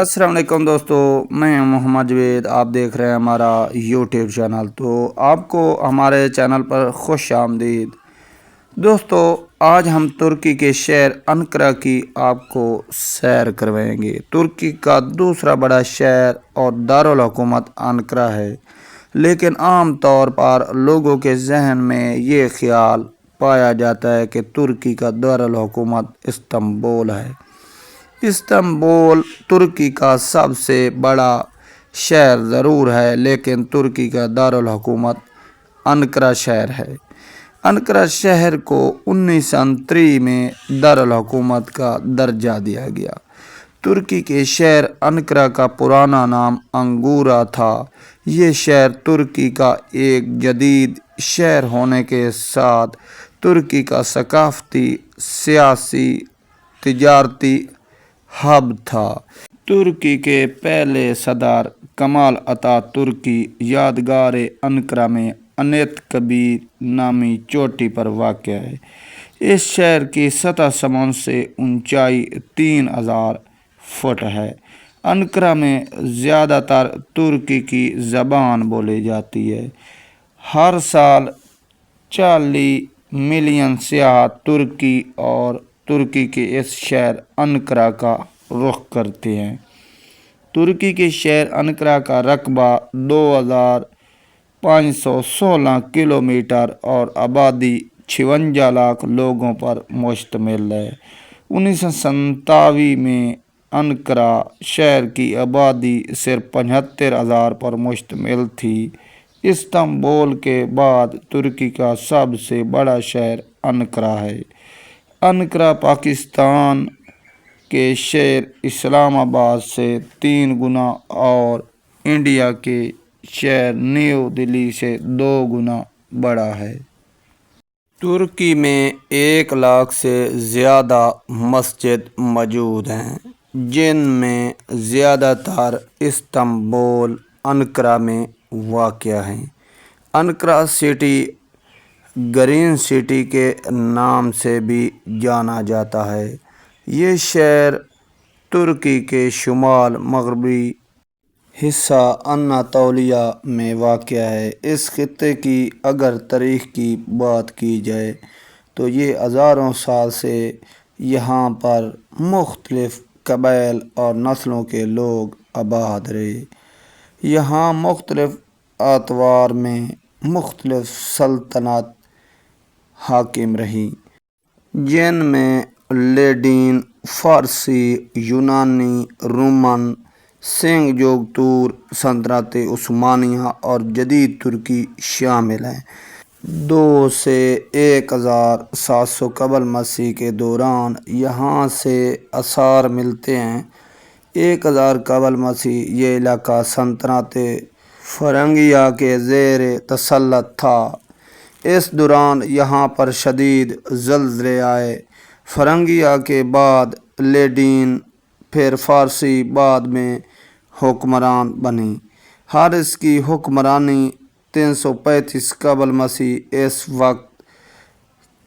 السلام علیکم دوستو، میں ہوں محمد جوید، آپ دیکھ رہے ہیں ہمارا یوٹیوب چینل۔ تو آپ کو ہمارے چینل پر خوش آمدید دوستو۔ آج ہم ترکی کے شہر انقرہ کی آپ کو سیر کروائیں گے۔ ترکی کا دوسرا بڑا شہر اور دارالحکومت انقرہ ہے، لیکن عام طور پر لوگوں کے ذہن میں یہ خیال پایا جاتا ہے کہ ترکی کا دارالحکومت استنبول ہے۔ استنبول ترکی کا سب سے بڑا شہر ضرور ہے، لیکن ترکی کا دارالحکومت انقرہ شہر ہے۔ انقرہ شہر کو 1939 میں دارالحکومت کا درجہ دیا گیا۔ ترکی کے شہر انقرہ کا پرانا نام انگورا تھا۔ یہ شہر ترکی کا ایک جدید شہر ہونے کے ساتھ ترکی کا ثقافتی، سیاسی، تجارتی ہب تھا۔ ترکی کے پہلے صدر کمال اتا ترکی یادگار انقرہ میں انیت کبیر نامی چوٹی پر واقع ہے۔ اس شہر کی سطح سمندر سے اونچائی 3000 فٹ ہے۔ انقرہ میں زیادہ تر ترکی کی زبان بولی جاتی ہے۔ ہر سال 40 ملین سیاح ترکی کے اس شہر انقرہ کا رخ کرتے ہیں۔ ترکی کے شہر انقرہ کا رقبہ 2516 کلومیٹر اور آبادی 56 لاکھ لوگوں پر مشتمل ہے۔ 1997 میں انقرہ شہر کی آبادی صرف 75,000 پر مشتمل تھی۔ استنبول کے بعد ترکی کا سب سے بڑا شہر انقرہ ہے۔ انقرہ پاکستان کے شہر اسلام آباد سے 3 گنا اور انڈیا کے شہر نیو دہلی سے 2 گنا بڑا ہے۔ ترکی میں 1 لاکھ سے زیادہ مسجد موجود ہیں، جن میں زیادہ تر استنبول انقرہ میں واقع ہیں۔ انقرہ سٹی گرین سٹی کے نام سے بھی جانا جاتا ہے۔ یہ شہر ترکی کے شمال مغربی حصہ اناطولیہ میں واقع ہے۔ اس خطے کی اگر تاریخ کی بات کی جائے تو یہ ہزاروں سال سے یہاں پر مختلف قبائل اور نسلوں کے لوگ آباد رہے۔ یہاں مختلف ادوار میں مختلف سلطنت حاکم رہیں، جن میں لیڈین، فارسی، یونانی، رومن، سلجوق سلطنت عثمانیہ اور جدید ترکی شامل ہیں۔ 2 سے 1700 قبل مسیح کے دوران یہاں سے آثار ملتے ہیں۔ 1000 قبل مسیح یہ علاقہ سلطنت فرنگیہ کے زیر تسلط تھا۔ اس دوران یہاں پر شدید زلزلے آئے۔ فرنگیہ کے بعد لیڈین، پھر فارسی بعد میں حکمران بنے۔ حارث کی حکمرانی 335 قبل مسیح اس وقت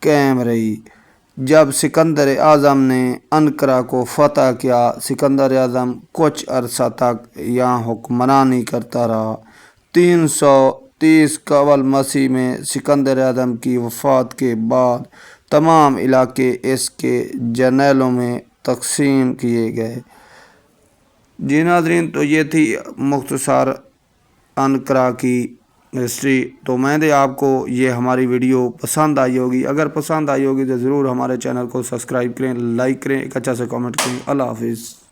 قائم رہی، جب سکندر اعظم نے انقرہ کو فتح کیا۔ سکندر اعظم کچھ عرصہ تک یہاں حکمرانی کرتا رہا۔ 330 قبل مسیح میں سکندر اعظم کی وفات کے بعد تمام علاقے اس کے جرنیلوں میں تقسیم کیے گئے۔ جی ناظرین، تو یہ تھی مختصر انقرہ کی ہسٹری۔ تو امید ہے آپ کو یہ ہماری ویڈیو پسند آئی ہوگی۔ اگر پسند آئی ہوگی تو ضرور ہمارے چینل کو سبسکرائب کریں، لائک کریں، ایک اچھا سا کامنٹ کریں۔ اللہ حافظ۔